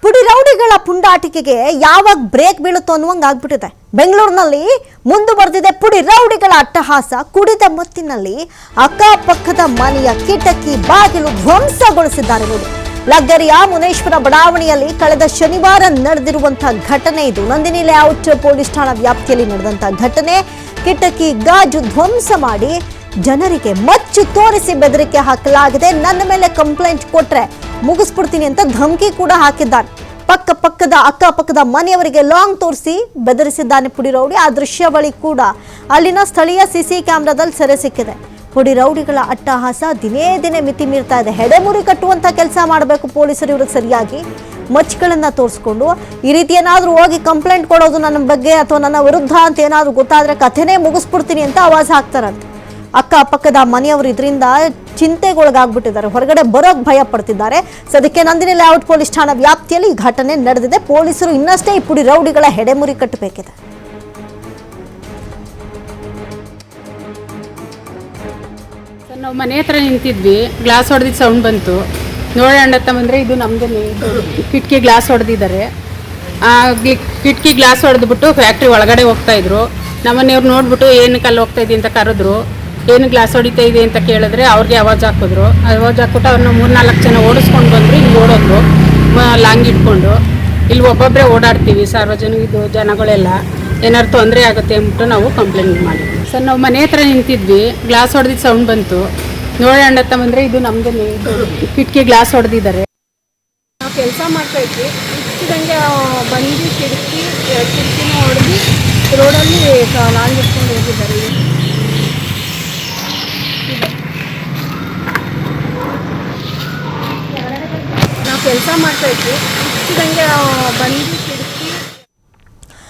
ಪುಡಿ ರೌಡಿಗಳ ಪುಂಡಾಟಿಕೆಗೆ ಯಾವಾಗ ಬ್ರೇಕ್ ಬೀಳುತ್ತೋ ಅನ್ನುವಂಗೆ ಆಗ್ಬಿಟ್ಟಿದೆ. ಬೆಂಗಳೂರಿನಲ್ಲಿ ಮುಂದುವರೆದಿದೆ ಪುಡಿ ರೌಡಿಗಳ ಅಟ್ಟಹಾಸ. ಕುಡಿದ ಮತ್ತಿನಲ್ಲಿ ಅಕ್ಕಪಕ್ಕದ ಮನೆಯ ಕಿಟಕಿ ಬಾಗಿಲು ಧ್ವಂಸಗೊಳಿಸಿದ್ದಾರೆ. ನೋಡಿ, ಲಗ್ಗೆರೆಯ ಮುನೇಶ್ವರ ಬಡಾವಣೆಯಲ್ಲಿ ಕಳೆದ ಶನಿವಾರ ನಡೆದಿರುವಂತಹ ಘಟನೆ ಇದು. ನಂದಿನಿ ಲೇಔಟ್ ಪೊಲೀಸ್ ಠಾಣಾ ವ್ಯಾಪ್ತಿಯಲ್ಲಿ ನಡೆದಂತಹ ಘಟನೆ. ಕಿಟಕಿ ಗಾಜು ಧ್ವಂಸ ಮಾಡಿ ಜನರಿಗೆ ಮಚ್ಚು ತೋರಿಸಿ ಬೆದರಿಕೆ ಹಾಕಲಾಗಿದೆ. ನನ್ನ ಮೇಲೆ ಕಂಪ್ಲೇಂಟ್ ಕೊಟ್ರೆ ಮುಗಿಸ್ಬಿಡ್ತೀನಿ ಅಂತ ಧಮಕಿ ಕೂಡ ಹಾಕಿದ್ದಾನೆ. ಅಕ್ಕಪಕ್ಕದ ಮನೆಯವರಿಗೆ ಲಾಂಗ್ ತೋರಿಸಿ ಬೆದರಿಸಿದ್ದಾನೆ ಪುಡಿ ರೌಡಿ. ಆ ದೃಶ್ಯಾವಳಿ ಕೂಡ ಅಲ್ಲಿನ ಸ್ಥಳೀಯ ಸಿಸಿ ಕ್ಯಾಮೆರಾದಲ್ಲಿ ಸೆರೆ ಸಿಕ್ಕಿದೆ. ಪುಡಿ ರೌಡಿಗಳ ಅಟ್ಟಹಾಸ ದಿನೇ ದಿನೇ ಮಿತಿ ಮೀರ್ತಾ ಇದೆ. ಹೆಡೆಮುರಿ ಕಟ್ಟುವಂತ ಕೆಲಸ ಮಾಡಬೇಕು ಪೊಲೀಸರು ಇವ್ರಿಗೆ ಸರಿಯಾಗಿ. ಮಚ್ಚುಗಳನ್ನ ತೋರಿಸ್ಕೊಂಡು ಈ ರೀತಿ ಏನಾದರೂ ಹೋಗಿ ಕಂಪ್ಲೇಂಟ್ ಕೊಡೋದು ನನ್ನ ಬಗ್ಗೆ ಅಥವಾ ನನ್ನ ವಿರುದ್ಧ ಅಂತ ಏನಾದರೂ ಗೊತ್ತಾದ್ರೆ ಕಥೆನೇ ಮುಗಿಸ್ಬಿಡ್ತೀನಿ ಅಂತ ಆವಾಜ್ ಹಾಕ್ತಾರಂತೆ. ಅಕ್ಕಪಕ್ಕದ ಮನೆಯವರು ಇದರಿಂದ ಚಿಂತೆಗೊಳಗಾಗ್ಬಿಟ್ಟಿದ್ದಾರೆ. ಹೊರಗಡೆ ಬರೋಕ್ ಭಯ ಪಡ್ತಿದ್ದಾರೆ. ಸದ್ಯಕ್ಕೆ ನಂದಿನಿ ಲೇಔಟ್ ಪೊಲೀಸ್ ಠಾಣಾ ವ್ಯಾಪ್ತಿಯಲ್ಲಿ ಈ ಘಟನೆ ನಡೆದಿದೆ. ಪೊಲೀಸರು ಇನ್ನಷ್ಟೇ ಈ ಪುಡಿ ರೌಡಿಗಳ ಹೆಡೆಮುರಿ ಕಟ್ಟಬೇಕಿದೆ. ನಾವು ಮನೆ ಹತ್ರ ನಿಂತಿದ್ವಿ, ಗ್ಲಾಸ್ ಹೊಡೆದಿದ್ದು ಸೌಂಡ್ ಬಂತು. ನೋಡೋಣ ಬಂದರೆ ಇದು ನಮ್ಮದು ಕಿಟಕಿ ಗ್ಲಾಸ್ ಹೊಡೆದಿದ್ದಾರೆ. ಕಿಟಕಿ ಗ್ಲಾಸ್ ಹೊಡೆದ್ಬಿಟ್ಟು ಫ್ಯಾಕ್ಟ್ರಿ ಒಳಗಡೆ ಹೋಗ್ತಾ ಇದ್ರು. ನಮ್ಮನೆಯವ್ರು ನೋಡ್ಬಿಟ್ಟು ಏನಕ್ಕೆ ಅಲ್ಲಿ ಹೋಗ್ತಾ ಇದ್ದಿ ಅಂತ ಕರೆದ್ರು. ಏನು ಗ್ಲಾಸ್ ಹೊಡಿತಾ ಇದೆ ಅಂತ ಕೇಳಿದ್ರೆ ಅವ್ರಿಗೆ ಆವಾಜ್ ಹಾಕಿದ್ರು. ಆವಾಜ್ ಹಾಕ್ಬಿಟ್ಟು ಅವ್ರನ್ನ 3-4 ಜನ ಓಡಿಸ್ಕೊಂಡು ಬಂದರು. ಇಲ್ಲಿ ಓಡೋದ್ರು ಲಾಂಗ್ ಇಟ್ಕೊಂಡು. ಇಲ್ಲಿ ಒಬ್ಬೊಬ್ಬರೇ ಓಡಾಡ್ತೀವಿ, ಸಾರ್ವಜನಿಕ ಜನಗಳೆಲ್ಲ ಏನಾದ್ರು ತೊಂದರೆ ಆಗುತ್ತೆ ಅಂದ್ಬಿಟ್ಟು ನಾವು ಕಂಪ್ಲೇಂಟ್ ಮಾಡಿದ್ವಿ. ಸರ್ ನಾವು ಮನೆ ಹತ್ರ ನಿಂತಿದ್ವಿ, ಗ್ಲಾಸ್ ಹೊಡೆದಿದ್ದು ಸೌಂಡ್ ಬಂತು. ನೋಡೋಣ ಬಂದರೆ ಇದು ನಮ್ಮದು ಕಿಟಕಿ ಗ್ಲಾಸ್ ಹೊಡೆದಿದ್ದಾರೆ. ನಾವು ಕೆಲಸ ಮಾಡ್ತಾಯಿದ್ವಿ, ಇಷ್ಟಿದಂಗೆ ಬಂದು ಕಿಟಕಿನ ಹೊಡೆದು ರೋಡಲ್ಲಿ ಲಾಂಗ್ ಇಟ್ಕೊಂಡು ಹೋಗಿದ್ದಾರೆ. ನಾವು ಕೆಲಸ ಮಾಡ್ತಾಯಿದ್ವಿ, ಇಷ್ಟಿದಂಗೆ ಬಂದು